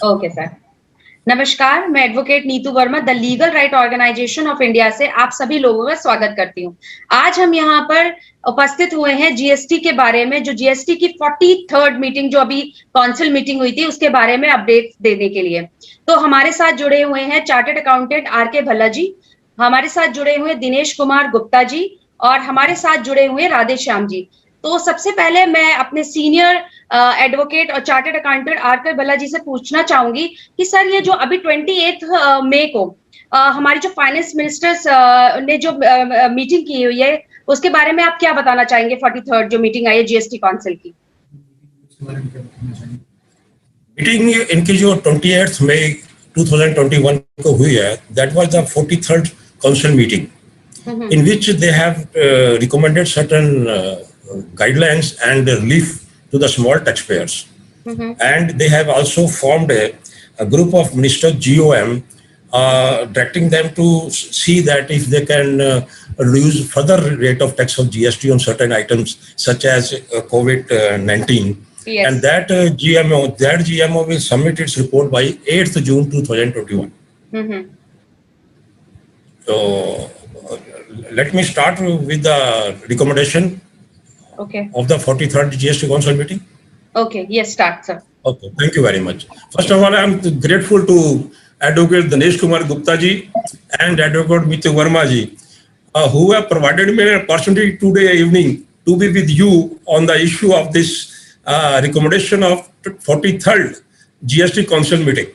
Okay sir. नमस्कार, मैं advocate Neetu Verma the legal right organisation of India से आप सभी लोगों का स्वागत करती हूँ। आज हम यहाँ पर उपस्थित हुए हैं जीएसटी के बारे में, जो जीएसटी की 43rd मीटिंग जो अभी काउंसिल मीटिंग हुई थी उसके बारे में अपडेट देने के लिए। तो हमारे साथ जुड़े हुए हैं चार्टर्ड अकाउंटेंट आर.के. भल्ला जी, हमारे साथ जुड़े हुए दिनेश कुमार गुप्ता जी और हमारे साथ जुड़े हुए राधे श्याम जी। तो सबसे पहले मैं अपने सीनियर एडवोकेट और चार्टर्ड अकाउंटेंट आर.के. भल्ला जी से पूछना चाहूंगी कि सर ये जो अभी 28 मई को हमारी जो फाइनेंस मिनिस्टर्स ने जो मीटिंग की हुई है उसके बारे में आप क्या बताना चाहेंगे? 43rd जो मीटिंग आई है जीएसटी काउंसिल की। मीटिंग इनकी जो 28 मई 2021 को हुई है, that was the 43rd council meeting in which they have recommended certain guidelines and relief to the small taxpayers. And they have also formed a group of ministers, GOM, directing them to see that if they can reduce further rate of tax of GST on certain items such as COVID-19. Yes. And that GMO will submit its report by 8th June 2021. So let me start with the recommendation of the 43rd GST Council meeting. Okay, yes, start, sir. Okay, thank you very much. First of all, I am grateful to Advocate Dinesh Kumar Gupta ji and Advocate Neetu Verma ji, who have provided me an opportunity today evening to be with you on the issue of this recommendation of 43rd GST Council meeting.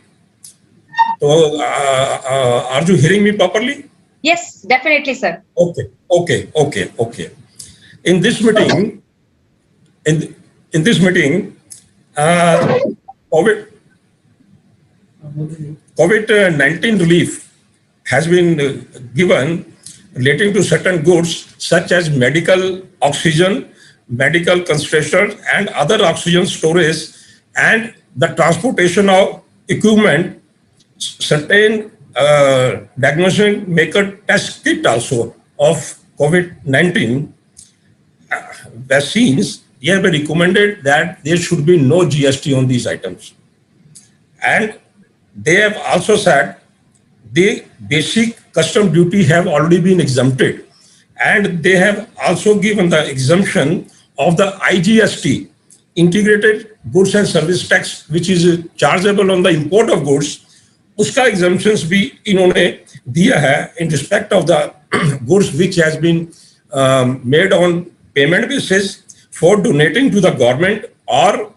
So, are you hearing me properly? Yes, definitely, sir. Okay. In this meeting, COVID-19 relief has been given relating to certain goods such as medical oxygen, medical concentrators, and other oxygen storage, and the transportation of equipment, certain diagnostic maker test kit also of COVID-19 vaccines. They have recommended that there should be no GST on these items. And they have also said the basic custom duty have already been exempted. And they have also given the exemption of the IGST, Integrated Goods and Service Tax, which is chargeable on the import of goods. उसका exemptions भी इन्होंने दिया है in respect of the goods which has been made on payment basis for donating to the government or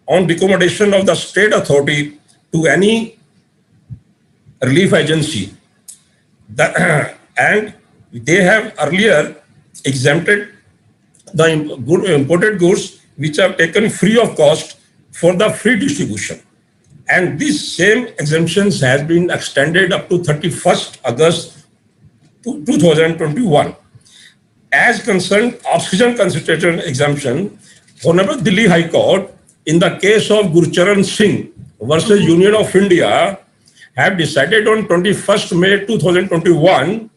on recommendation of the state authority to any relief agency. And they have earlier exempted the imported goods which are taken free of cost for the free distribution. And this same exemptions has been extended up to 31st August 2021. As concerned oxygen concentrator exemption, Honorable Delhi High Court, in the case of Gurcharan Singh versus Union of India, have decided on 21st May 2021,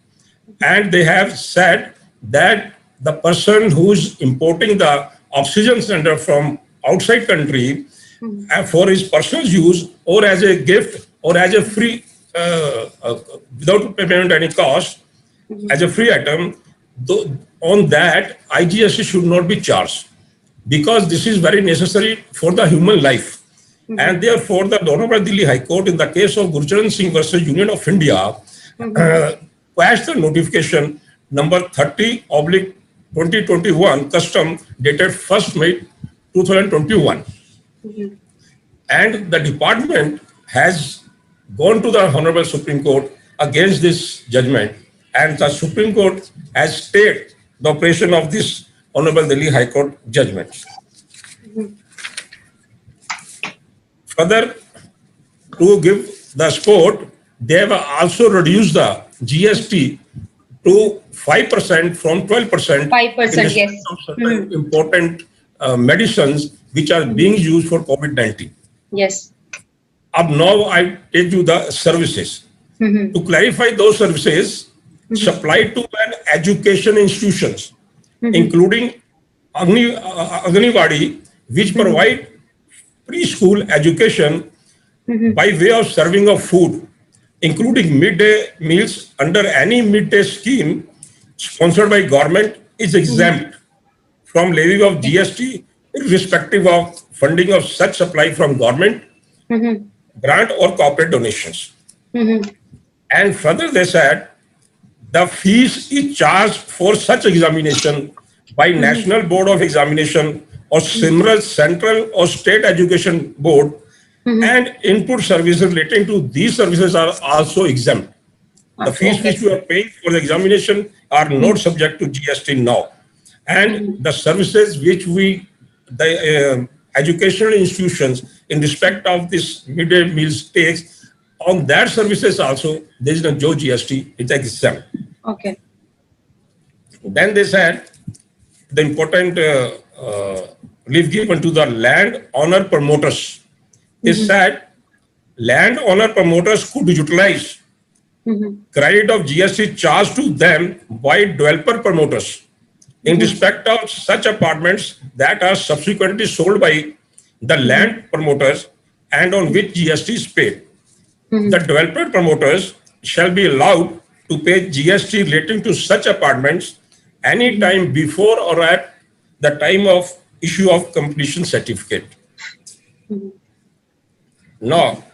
and they have said that the person who is importing the oxygen cylinder from outside country for his personal use or as a gift or as a free, without payment any cost, as a free item, on that IGST should not be charged, because this is very necessary for the human life. And therefore, the Honorable Delhi High Court, in the case of Gurcharan Singh versus Union of India, quashed the notification number 30/2021 custom dated 1st May 2021. And the department has gone to the Honorable Supreme Court against this judgment, and the Supreme Court has stayed the operation of this Honorable Delhi High Court judgment. Further, to give the support, they have also reduced the GST to 5% from 12%. 5%, yes. Important medicines which are being used for COVID-19. Yes. Now I take you the services. To clarify, those services supplied to an education institutions, including Anganwadi, which provide preschool education, by way of serving of food, including midday meals under any midday scheme sponsored by government, is exempt from levy of GST, irrespective of funding of such supply from government, grant or corporate donations. And further, they said the fees is charged for such examination by National Board of Examination or similar central or state education board, and input services relating to these services are also exempt. The fees which we are paying for the examination are not subject to GST now. And the services which the educational institutions in respect of this midday meals takes, on that services also, there is no GST, it's exempt. Okay. Then they said the important relief given to the land owner promoters. They said land owner promoters could utilize credit of GST charged to them by developer promoters in respect of such apartments that are subsequently sold by the land promoters and on which GST is paid. The developer promoters shall be allowed to pay GST relating to such apartments any time before or at the time of issue of completion certificate. Now,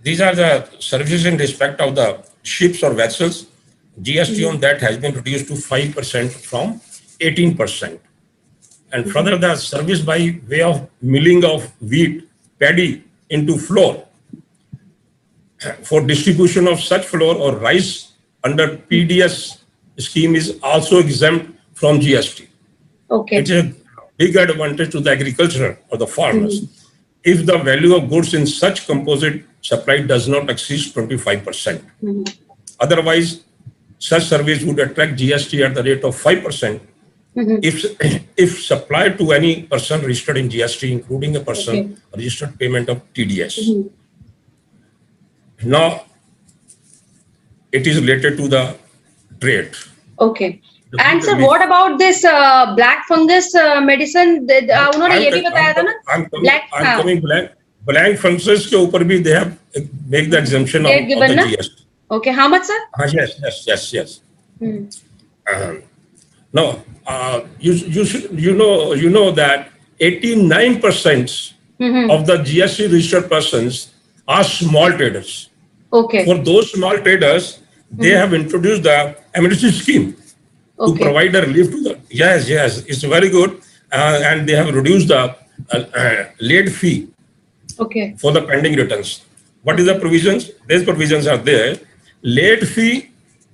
these are the services in respect of the ships or vessels. GST on that has been reduced to 5% from 18%. And further, the service by way of milling of wheat, paddy into flour for distribution of such flour or rice under PDS scheme is also exempt from GST. Okay. It is a big advantage to the agriculture or the farmers if the value of goods in such composite supply does not exceed 25%. Otherwise, such service would attract GST at the rate of 5% if supplied to any person registered in GST, including a person registered payment of TDS. Now, it is related to the trade. Okay. And sir, what about this black fungus medicine? उन्होंने ये भी बताया था ना? I'm coming blank fungus के ऊपर भी they have make the exemption of the GST. Okay, how much, sir? Yes. No, you know that 89% of the GST registered persons are small traders. Okay. For those small traders, they have introduced the amnesty scheme to provide a relief to them. Yes, it's very good, and they have reduced the late fee for the pending returns. What is the provisions? These provisions are there. Late fee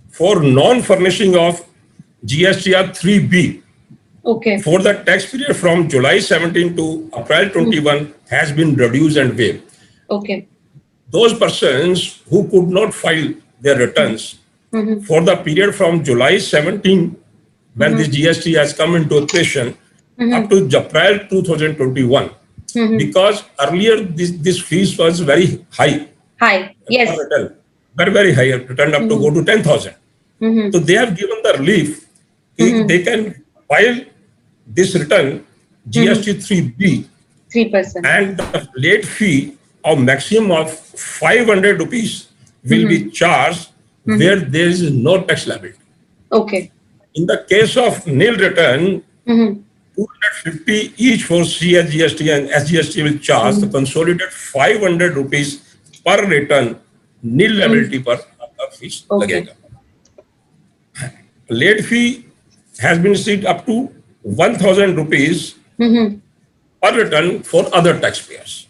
for non-furnishing of GST are 3B. Okay. For the tax period from July 17 to April 21 has been reduced and waived. Okay. Those persons who could not file their returns for the period from July 17, when this GST has come into operation, up to April 2021, because earlier this fees was very high. Yes. Very high, return up to go to 10,000. So they have given the relief. They can file this return GST 3B 3%, and the late fee of maximum of 500 rupees will be charged where there is no tax liability. Okay. In the case of nil return, 250 each for CSGST and SGST will charge the consolidated 500 rupees per return, nil liability per fees. Late fee has been received up to 1,000 rupees per return for other taxpayers.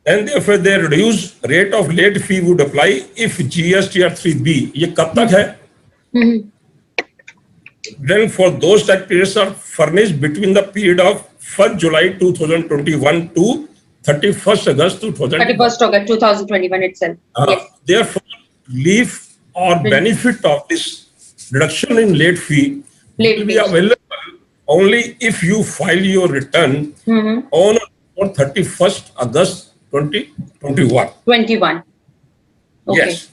And therefore, the reduced rate of late fee would apply if GST 3B. ये कब तक है? Then for those taxpayers are furnished between the period of 1st July 2021 to 31st August 2021. 31st August 2021 itself. Yes. Therefore, relief or benefit of this reduction in late fee will be available only if you file your return on or 31st August 2021. 21. Okay. Yes.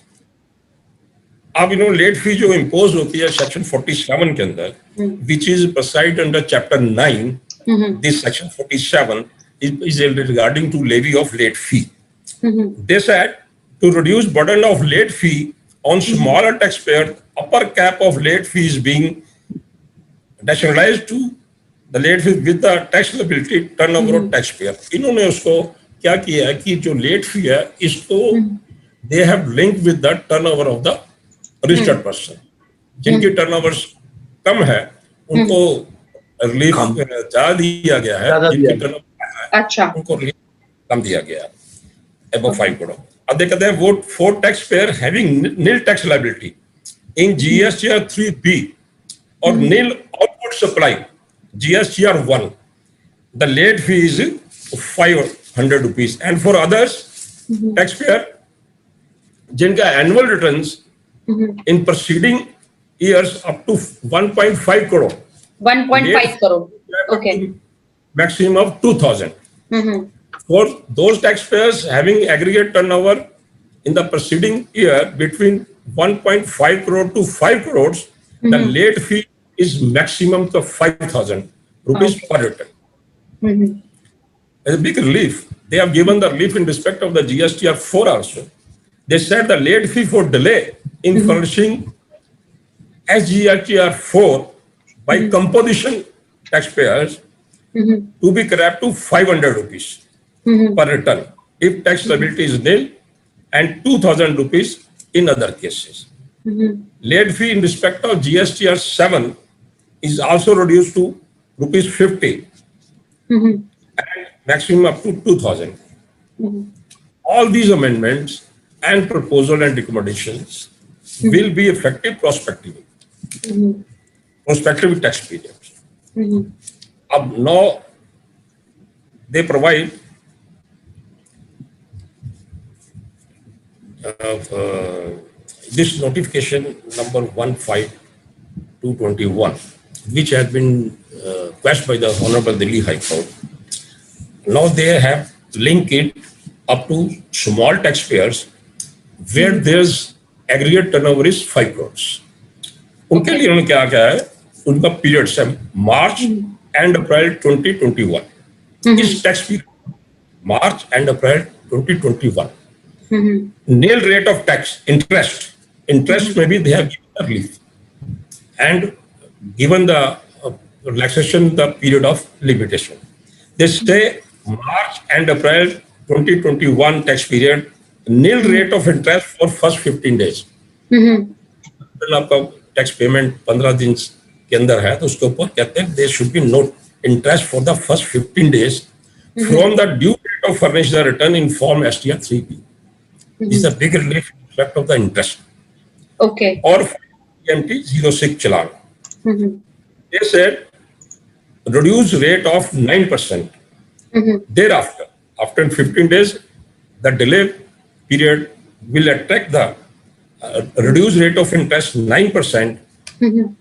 अब late fee जो impose होती है section 47 के अंदर, which is preside under chapter 9, this section 47 is regarding to levy of late fee. Mm-hmm. They said to reduce burden of late fee on smaller taxpayer, upper cap of late fee is being nationalized to the late fee with the tax liability turnover of taxpayer. इन्होंने उसको क्या किया है कि जो late fee है इसको they have linked with the turnover of the registered person. जिनकी turnovers कम है उनको रिलीफ ज्यादा दिया गया है, जिनकी turnover अच्छा उनको रिलीफ कम दिया गया है above 5 crore. अब they कहते हैं वो for taxpayer having nil tax liability in GSTR 3B or nil output supply GSTR 1, the late fee is 500 rupees, and for others taxpayer जिनका annual returns in preceding years up to 1.5 crore, 1.5 crore, okay, maximum of 2,000. For those taxpayers having aggregate turnover in the preceding year between 1.5 crore to 5 crores, the late fee is maximum of 5,000 rupees per return. As a big relief, they have given the relief in respect of the GSTR 4 also. They said the late fee for delay in furnishing SGSTR 4 by composition taxpayers to be capped to 500 rupees per return if tax liability is nil and 2,000 rupees in other cases. Late fee in respect of GSTR 7 is also reduced to rupees 50 and maximum up to 2,000. All these amendments and proposal and recommendations will be effective prospectively. Prospective tax periods. Now they provide this notification number 15221, which has been passed by the Honorable Delhi High Court. Now they have linked it up to small taxpayers where there's aggregate turnover is 5 crores. उनके लिए उन्होंने क्या किया है, उनका period से मार्च and April 2021, इस tax period March and April 2021, nil rate of tax interest may be they have given the relief and given the relaxation the period of limitation. They say March and April 2021 tax period, nil rate of interest for first 15 days. आपका tax payment 15 दिन के अंदर है तो उसके ऊपर कहते हैं there should be no interest for the first 15 days from the due date of furnish the return in form STR 3B. This is a big relief in respect of the interest. Okay. Or PMT 06 challan. They said reduce rate of 9%. Thereafter, after 15 days, the delay period will attract the reduced rate of interest 9%.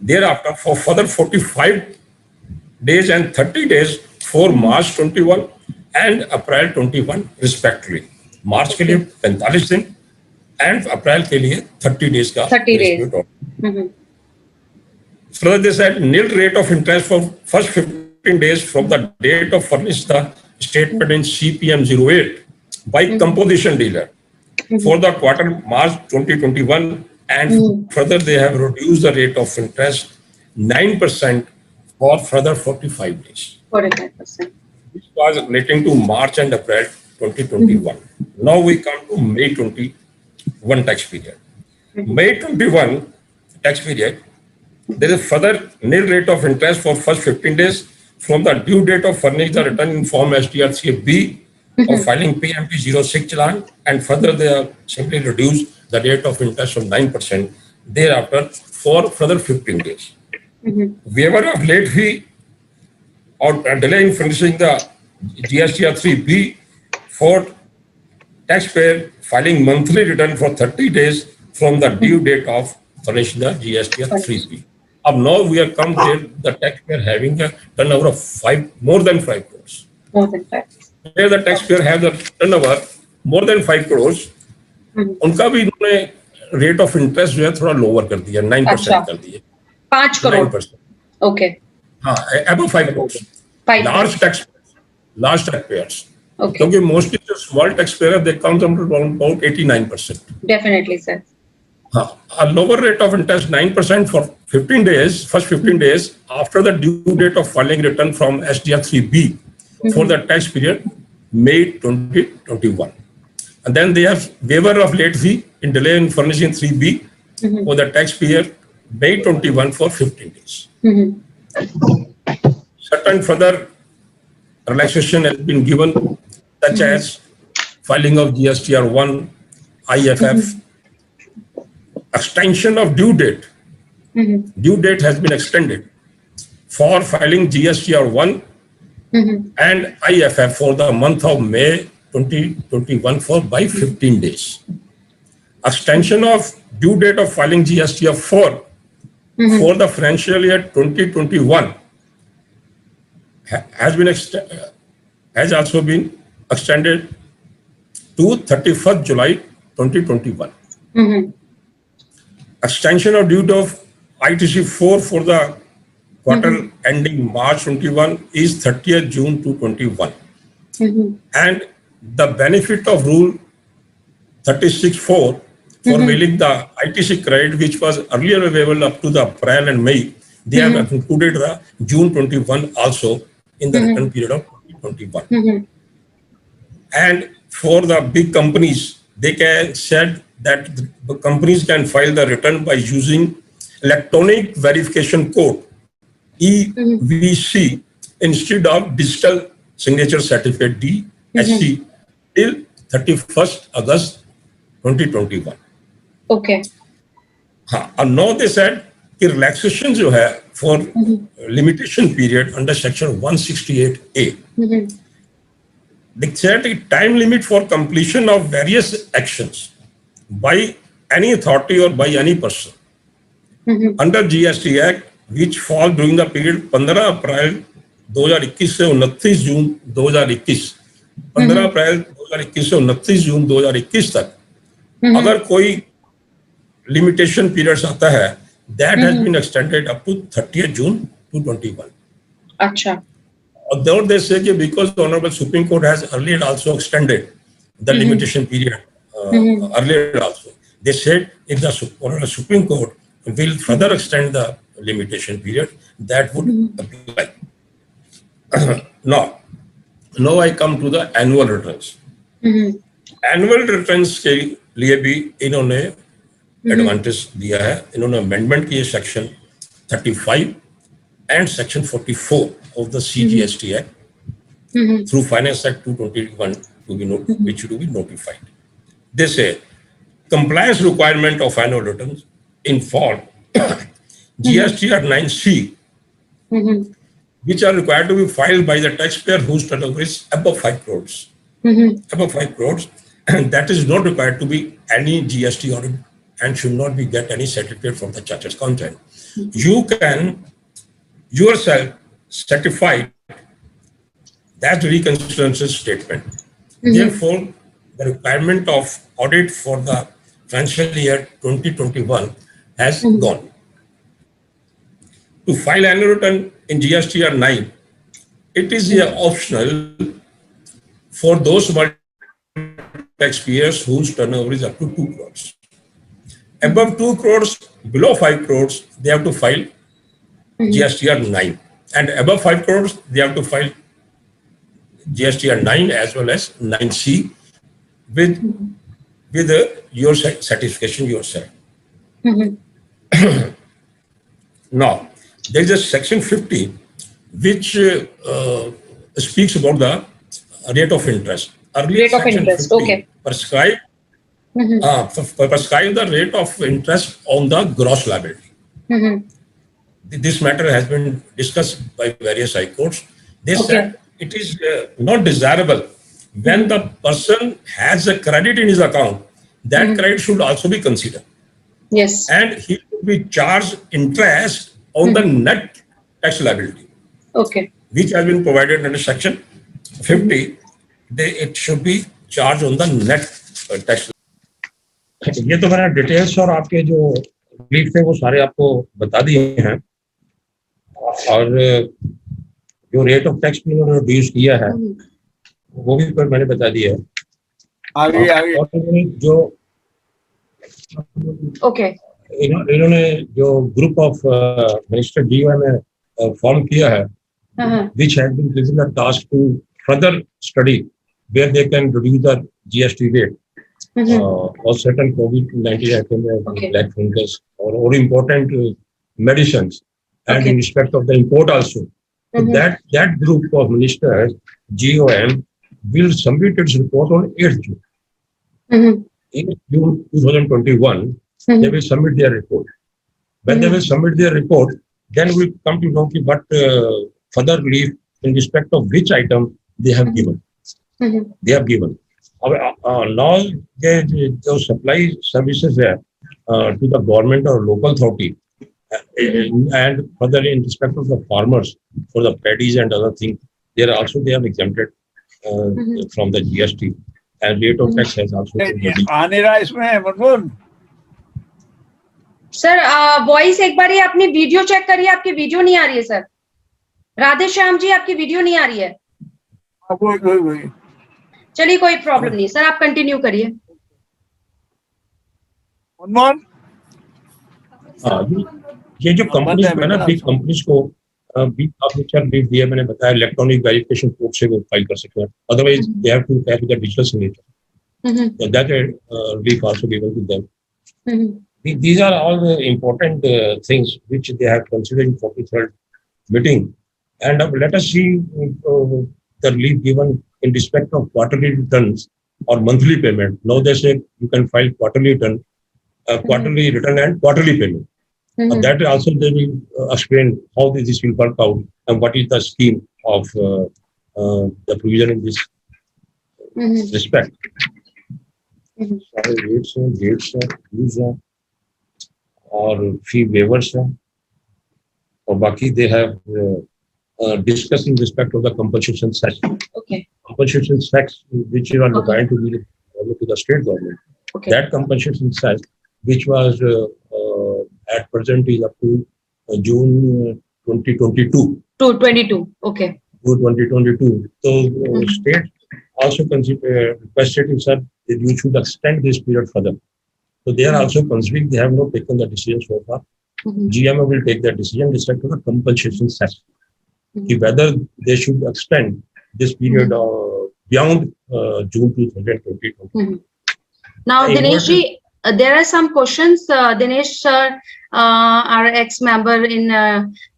Thereafter, for further 45 days and 30 days for March 21 and April 21 respectively. मार्च के लिए 45 दिन and April के लिए 30 days का 30 days. Further, they said nil rate of interest for first 15 days from the date of furnish the statement in CPM 08 by composition dealer for the quarter March 2021, and further they have reduced the rate of interest 9% for further 45 days. 45%. This was relating to March and April 2021. Now we come to May 21 tax period. May 21 tax period, there is further nil rate of interest for first 15 days from the due date of furnish the return in form STR3B of filing PMT 06 challan, and further they have simply reduced the rate of interest from 9% thereafter for further 15 days. Waiver of late fee or delay in furnishing the GSTR3B for taxpayer filing monthly return for 30 days from the due date of furnishing the GSTR3B. Now we have come there, the taxpayer having a turnover of more than 5 crores. More than 5. Where the taxpayer have the turnover more than 5 crores, उनका भी इन्होंने rate of interest जो है थोड़ा lower कर दिया, 9% कर दिया. 5 crore. 9%. Okay. हाँ, above 5 crores. 5 Large taxpayers, large taxpayers. Okay. क्योंकि mostly the small taxpayer they count around about 89%. Definitely, sir. A lower rate of interest 9% for 15 days, first 15 days after the due date of filing return from SDR 3B for the tax period May 2021. And then they have waiver of late fee in delay in furnishing 3B for the tax period May 21 for 15 days. Certain further relaxation has been given, such as filing of GSTR 1, IFF, extension of due date. Due date has been extended for filing GSTR 1 and IFF for the month of May 2021 by 15 days. Extension of due date of filing GSTR 4 for the financial year 2021 has also been extended to 31st July 2021. Extension of due date of ITC 4 for the quarter ending March 21 is 30th June 2021. And the benefit of Rule 36.4 for mailing the ITC credit, which was earlier available up to the April and May, they have included the June 21 also in the return period of 2021. And for the big companies, they can said that the companies can file the return by using electronic verification code EVC instead of digital signature certificate DSC till 31st August 2021. Okay. And now they said कि relaxation जो है for limitation period under section 168A. They set a time limit for completion of various actions by any authority or by any person under GST Act, which fall during the period 15 अप्रैल 2021 से 29 जून 2021, 15 अप्रैल 2021 से 29 जून 2021 तक अगर कोई limitation periods आता है, that has been extended up to 30th June 2021. अच्छा. Although they say that because the Honorable Supreme Court has earlier also extended the limitation period earlier also, they said if the Honorable Supreme Court will further extend the limitation period, that would apply. Now I come to the annual returns. Annual returns के लिए भी इन्होंने advantage दिया है. इन्होंने amendment किए section 35 and section 44 of the CGST Act through Finance Act 221 which to be notified. They say compliance requirement of annual returns in form GSTR 9C, which are required to be filed by the taxpayer whose turnover is above 5 crores. Above 5 crores, and that is not required to be any GST audit and should not be get any certificate from the chartered accountant. You can yourself certify that reconciliation statement. Therefore, the requirement of audit for the financial year 2021 has gone. To file annual return in GSTR 9, it is optional for those taxpayers whose turnover is up to 2 crores. Above 2 crores, below 5 crores, they have to file GSTR 9. And above 5 crores, they have to file GSTR 9 as well as 9C with your certification yourself. Now, there is a section 50 which speaks about the rate of interest. Earlier rate of interest, 50 okay. Prescribe the rate of interest on the gross liability. This matter has been discussed by various high courts. They said it is not desirable when the person has a credit in his account, that credit should also be considered. Yes. And he should be charged interest on the net tax liability. Okay. Which has been provided under section 50. It should be charged on the net tax. ये तो मैंने details और आपके जो relief थे वो सारे आपको बता दिए हैं. और जो रेट ऑफ टैक्स भी उन्होंने रिड्यूस किया है वो भी पर मैंने बता दिया है। आगे आगे और जो ओके इन्होंने जो ग्रुप ऑफ मिनिस्टर जीओ ने फॉर्म किया है, which has been given a task to further study where they can reduce the GST rate or certain COVID-19 items like black fungus or important medicines and in respect of the import also. So that group of ministers, GOM, will submit its report on 8th June. In June 2021, they will submit their report. When they will submit their report, then we come to know what further relief in respect of which item they have given. They have given. Now, the supply services there to the government or local authority and further in respect of the farmers for the paddies and other things, they have exempted from the GST and rate of tax has also been reduced. आने रहा इसमें Manmohan sir voice एक बार अपनी video check करिए, आपकी video नहीं आ रही है सर। राधे श्याम जी आपकी वीडियो नहीं आ रही है। वही चलिए कोई प्रॉब्लम नहीं सर, आप कंटिन्यू करिए। मनमोहन ये जो कंपनीज है ना, बिग कंपनीज को बिग सिग्नेचर लीव दिया, मैंने बताया इलेक्ट्रॉनिक वेरिफिकेशन कोड से वो फाइल कर सकते हैं, otherwise they have to have the digital signature, so that relief also given to them. These are all the important things which they have considered in 43rd meeting, and let us see the relief given in respect of quarterly returns or monthly payment. Now they say you can file quarterly return, quarterly return and quarterly payment. That also they will explain how this will work out and what is the scheme of the provision in this respect. Rates are और फी weavers है और बाकी they have discuss in respect of the compensation tax, compensation tax which are designed to be to the state government, that compensation tax which was at present is up to June 2022 okay to 2022. So state also requested sir that you should extend this period further. So they are also considering, they have not taken the decision so far. GMO will take that decision with respect to the compensation tax. Whether they should extend this period beyond June 2020. Now, Dinesh ji, there are some questions. Dinesh sir, our ex-member in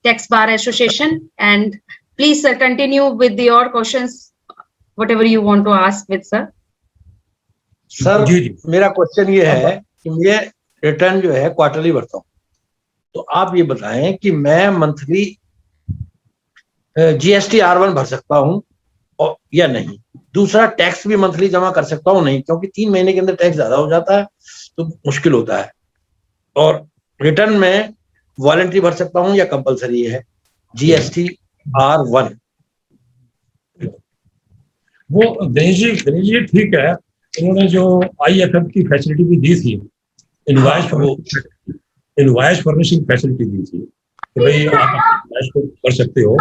Tax Bar Association, and please sir, continue with your questions, whatever you want to ask with sir. Sir मेरा question ये है कि मैं return जो है quarterly भरता हूँ, तो आप ये बताएं कि मैं मंथली GST R1 भर सकता हूँ और या नहीं। दूसरा, टैक्स भी मंथली जमा कर सकता हूँ नहीं, क्योंकि 3 महीने के अंदर टैक्स ज्यादा हो जाता है तो मुश्किल होता है। और रिटर्न में वॉलंटरी भर सकता हूँ या कंपलसरी है GST R1? वो गणेश जी ठीक है, इन्होंने जो IFF की फैसिलिटी भी दी थी, इनवॉइस फर्निशिंग फैसिलिटी दी थी कि भाई आप इनवॉइस को कर सकते हो,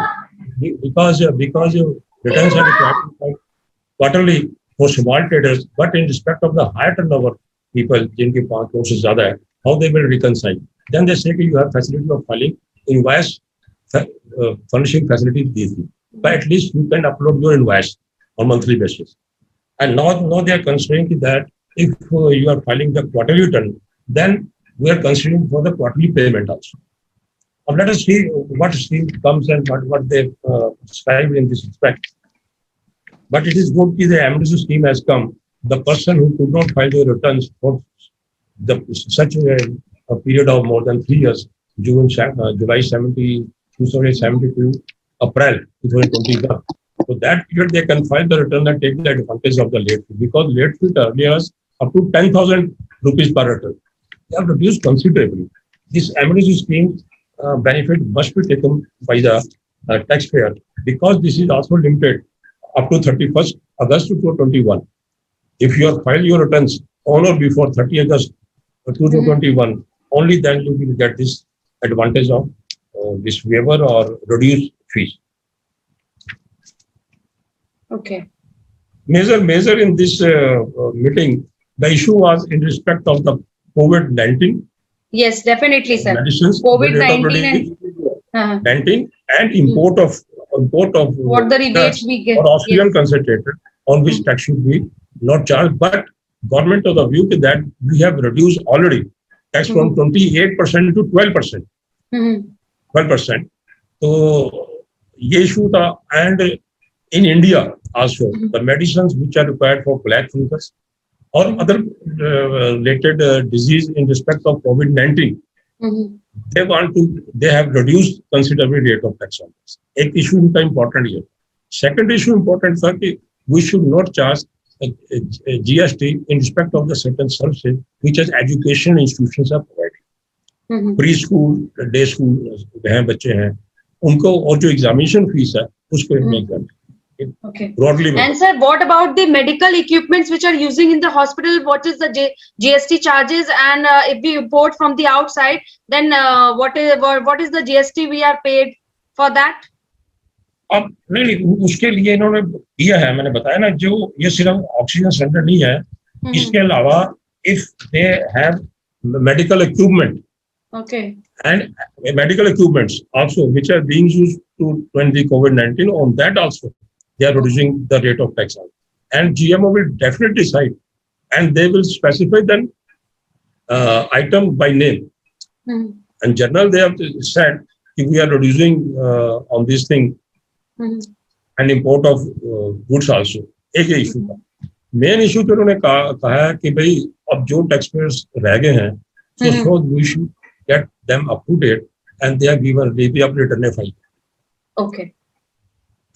because returns are required quarterly for small traders, but in respect of the higher turnover people जिनके पास कोर्सेज ज्यादा है, how they will reconcile, then they say कि you have facility of filing invoice furnishing facility दी थी, but at least you can upload your invoice on monthly basis. And now they are considering that if you are filing the quarterly return, then we are considering for the quarterly payment also. Now let us see what scheme comes and what they describe in this respect. But it is good that the amnesty scheme has come. The person who could not file their returns for such a period of more than 3 years, July 2072, April 2021. So that period they can file the return and take the advantage of the late fee, because late fee earlier was up to 10,000 rupees per return. They have reduced considerably. This amnesty scheme benefit must be taken by the taxpayer, because this is also limited up to 31st August 2021. If you have filed your returns on or before 30 August 2021, only then you will get this advantage of this waiver or reduced fees. Okay. Major in this meeting, the issue was in respect of the COVID-19 Yes, definitely, sir. medicines, COVID-19 and 19 and import of what the rebates drugs we get. or oxygen Yes. concentrator on which tax should be not charged, but government of the view that we have reduced already tax from 28% to 12%. Mhm. 12%. So ये issue था, and in India also the medicines which are required for black fingers or other related disease in respect of COVID-19, Mhm. they have reduced considerably rate of tax on this. एक issue इनका important है. Second issue important था कि we should not charge GST in respect of the certain services which as education institutions are providing. Mhm. Preschool, day school हैं बच्चे हैं उनको और जो examination fees है उसको नहीं करते. Okay. Broadly, And sir, what about the medical equipments which are using in the hospital? What is the GST charges? And if we import from the outside, then what is the GST we are paid for that? अब नहीं उसके लिए इन्होंने दिया है, मैंने बताया ना, जो ये सिर्फ ऑक्सीजन सिलेंडर नहीं है, इसके अलावा if they have medical equipment, okay, and medical equipments also which are being used to when the COVID-19, on that also they are reducing the rate of tax on. And GMO will definitely decide, and they will specify then item by name. And general they have said if we are reducing on this thing and import of goods also. एक ये issue था. Main issue तो उन्होंने कहा है कि भाई अब जो टैक्सपेयर्स रह गए हैं, so we should get them up to date, and they have given they भी अपने return file. Okay.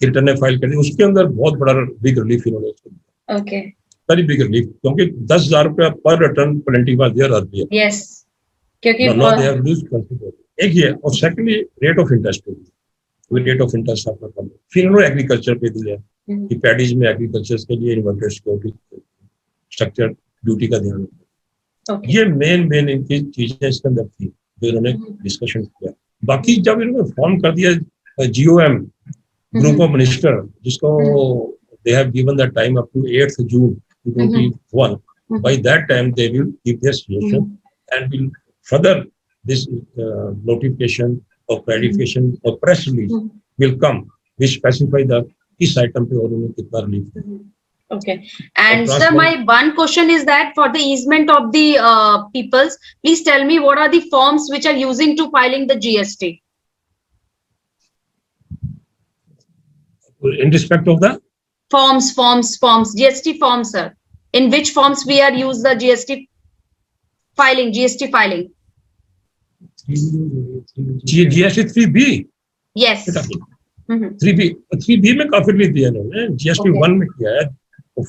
Return file कर दी, उसके अंदर बहुत बड़ा बिग रिलीफ इन्होंने दिया. Okay. वेरी बिग रिलीफ, क्योंकि 10,000 रुपया पर return penalty was there earlier. Yes. क्योंकि now they have reduced considerably. एक ये, और सेकंडली रेट ऑफ इंटरेस्ट पे भी रेट ऑफ इंटरेस्ट आपका कम. फिर इन्होंने एग्रीकल्चर पे दिया कि पैडीज में एग्रीकल्चर के लिए इन्वर्टेड सिक्योरिटी स्ट्रक्चर ड्यूटी का ध्यान रखना. ये मेन इनकी चीजें इसके अंदर थी जो इन्होंने डिस्कशन किया. बाकी जब इन्होंने फॉर्म कर दिया GOM group of minister, जिसको they have given that time up to 8th June 2021. By that time they will give their suggestion and will further this notification or clarification or press release will come which specify the इस item पे और उन्हें कितना relief. Okay. And sir, my one question is that for the easement of the peoples, please tell me what are the forms which are using to filing the GST? In respect of the forms, GST forms, sir. In which forms we are use the GST filing? GST 3B. Yes. 3B में काफी relief दिया इन्होंने. GST 1 में किया है,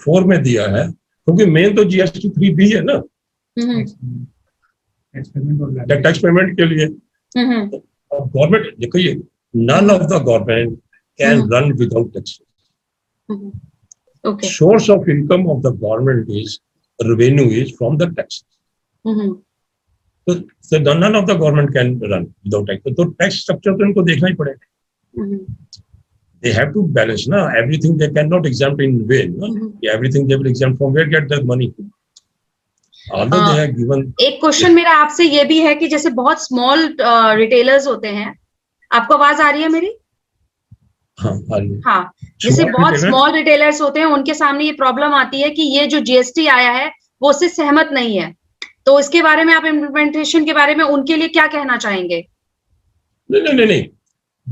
4 में दिया है, क्योंकि मेन तो GST 3B है ना, टैक्स पेमेंट के लिए. गवर्नमेंट देखिए, none of the government can run without taxes. Okay. Source of income of the government is revenue is from the taxes. So none of the government can run without tax. तो tax structure तो इनको देखना ही पड़ेगा. They have to balance ना, everything they cannot exempt in vain. Everything they will exempt, from where get that money? Although they have given. एक question मेरा आपसे ये भी है कि जैसे बहुत स्मॉल रिटेलर्स होते हैं, आपको आवाज आ रही है मेरी? हाँ, जैसे बहुत स्मॉल रिटेलर्स होते हैं, उनके सामने ये प्रॉब्लम आती है कि ये जो GST आया है वो उससे सहमत नहीं है, तो इसके बारे में आप इम्प्लीमेंटेशन के बारे में उनके लिए क्या कहना चाहेंगे? नहीं,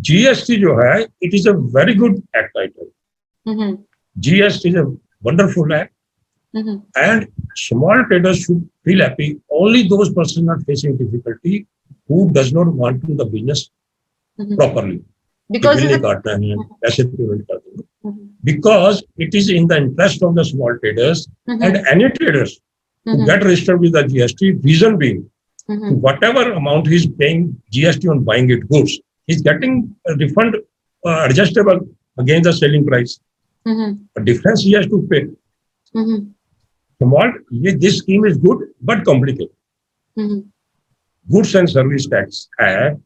GST जो है, it is a very good act item. GST is a wonderful act, and small traders should feel happy. Only those persons are facing difficulty who does not want to do the business properly. Because it is in the interest of the small traders and any traders to get registered with the GST. Reason being, whatever amount he is paying GST on buying it goods, he is getting a refund adjustable against the selling price. The difference he has to pay. Small, this scheme is good but complicated. Goods and Service Tax Act,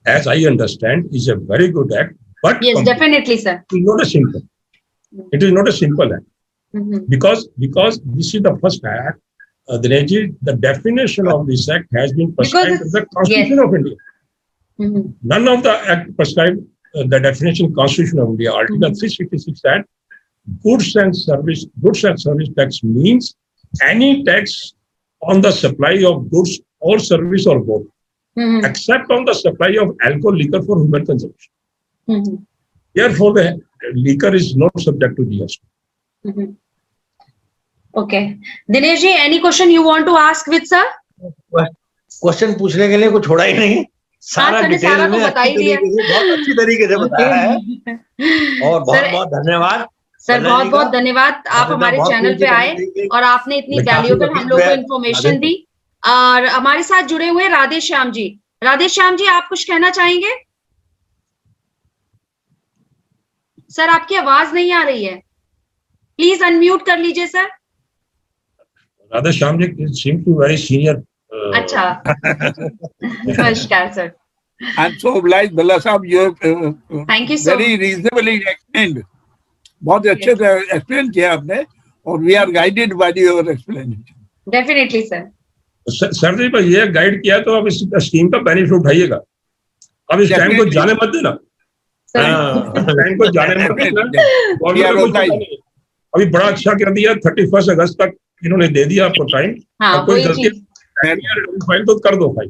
as I understand, is a very good act, but yes, definitely, sir. Not a simple. It is not a simple act. Because this is the first act. Dinesh, the definition of this act has been prescribed in the Constitution of India. None of the act prescribed the definition Constitution of India. Article 366 that goods and service tax means any tax on the supply of goods or service or both, except on the supply of alcohol, liquor for human consumption. Therefore, the liquor is not subject to GST. Okay. Dinesh ji, any question you want to ask with sir? Question पूछने के लिए कुछ छोड़ा ही नहीं, सारा detail में बहुत अच्छी तरीके से बताया है। और बहुत बहुत धन्यवाद सर, बहुत बहुत धन्यवाद, आप हमारे चैनल पे आए और आपने इतनी वैल्यूएबल हम लोग को इन्फॉर्मेशन दी। और हमारे साथ जुड़े हुए राधे श्याम जी, आप कुछ कहना चाहेंगे? सर आपकी आवाज नहीं आ रही है, प्लीज अनम्यूट कर लीजिए sir. Radha Shyam ji seem to be very senior. अच्छा, नमस्कार sir. I'm so obliged, Bhalla Sahab, you have thank you sir. very reasonably explained. बहुत अच्छे से एक्सप्लेन किया आपने और we are guided by your explanation. Definitely sir. Sir जी पर ये गाइड किया तो अब इस स्कीम का बेनिफिट उठाइएगा। अब इस टाइम को जाने मत देना, टाइम को जाने मत देना। अभी बड़ा अच्छा कर दिया, 31 अगस्त तक इन्होंने दे दिया आपको टाइम। हाँ, कोई गलती फाइल तो कर दो भाई।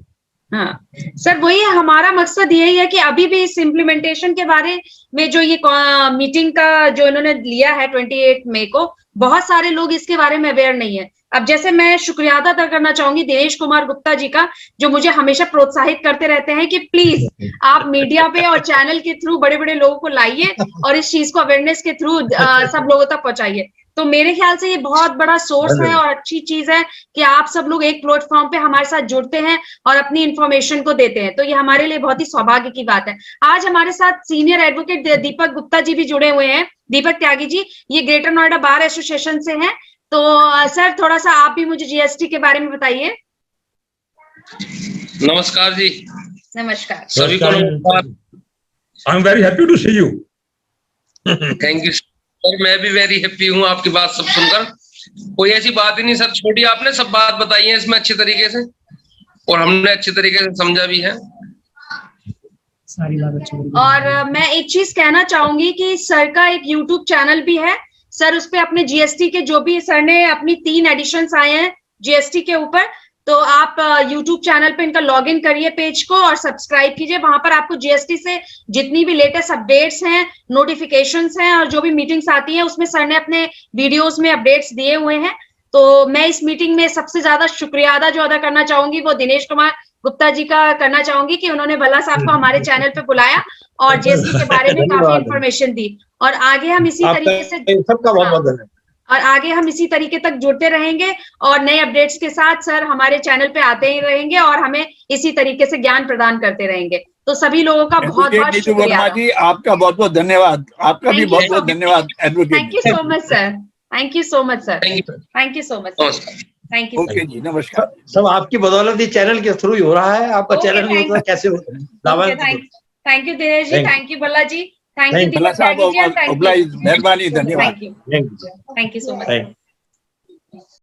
हाँ सर, वही हमारा मकसद यही है कि अभी भी इस इम्प्लीमेंटेशन के बारे में जो ये मीटिंग का जो इन्होंने लिया है 28 मई को, बहुत सारे लोग इसके बारे में अवेयर नहीं है। अब जैसे मैं शुक्रिया अदा करना चाहूंगी दिनेश कुमार गुप्ता जी का, जो मुझे हमेशा प्रोत्साहित करते रहते हैं कि प्लीज आप मीडिया पे और चैनल के थ्रू बड़े बड़े लोगों को लाइए और इस चीज को अवेयरनेस के थ्रू सब लोगों तक पहुंचाइए। तो मेरे ख्याल से ये बहुत बड़ा सोर्स है और अच्छी चीज है कि आप सब लोग एक प्लेटफॉर्म पे हमारे साथ जुड़ते हैं और अपनी इंफॉर्मेशन को देते हैं, तो ये हमारे लिए बहुत ही सौभाग्य की बात है। आज हमारे साथ सीनियर एडवोकेट दीपक गुप्ता जी भी जुड़े हुए हैं, दीपक त्यागी जी, ये ग्रेटर नोएडा बार एसोसिएशन से हैं। तो सर थोड़ा सा आप भी मुझे जीएसटी के बारे में बताइए। नमस्कार जी। नमस्कार सभी को नमस्कार। I am very happy to see you. Thank you sir, मैं भी वेरी हैप्पी हूँ आपकी बात सब सुनकर। कोई ऐसी बात ही नहीं सर, छोटी आपने सब बात बताई है इसमें अच्छे तरीके से और हमने अच्छे तरीके से समझा भी है। और मैं एक चीज कहना चाहूंगी कि सर का एक यूट्यूब चैनल भी है। सर उस पे अपने जीएसटी के जो भी सर ने अपनी 3 एडिशंस आए हैं जीएसटी के ऊपर, तो आप यूट्यूब चैनल पे इनका लॉगिन करिए पेज को और सब्सक्राइब कीजिए। वहां पर आपको जीएसटी से जितनी भी लेटेस्ट अपडेट्स हैं, नोटिफिकेशंस हैं और जो भी मीटिंग्स आती हैं उसमें सर ने अपने वीडियोस में अपडेट्स दिए हुए हैं। तो मैं इस मीटिंग में सबसे ज्यादा शुक्रिया अदा करना चाहूंगी वो दिनेश कुमार गुप्ता जी का करना चाहूंगी कि उन्होंने भल्ला साहब को हमारे चैनल पे बुलाया और जीएसटी के बारे में काफी इंफॉर्मेशन दी। और आगे हम इसी तरीके से सबका बहुत धन्यवाद। और आगे हम इसी तरीके तक जुड़ते रहेंगे और नए अपडेट्स के साथ सर हमारे चैनल पे आते ही रहेंगे और हमें इसी तरीके से ज्ञान प्रदान करते रहेंगे। तो सभी लोगों का बहुत बहुत शुक्रिया जी, आपका बहुत बहुत धन्यवाद। आपका भी बहुत बहुत धन्यवाद advocate. Thank you so much sir. Thank you so much sir. Thank you so much. Thank you. Okay जी, नमस्कार। सब आपकी बदौलत ही चैनल के थ्रू ही हो रहा है, आपका चैनल नहीं होता कैसे होता। Thank you Dinesh ji, thank you Bhalla ji, thank you Bhalla साहब, मेहरबानी, धन्यवाद। Thank you so much.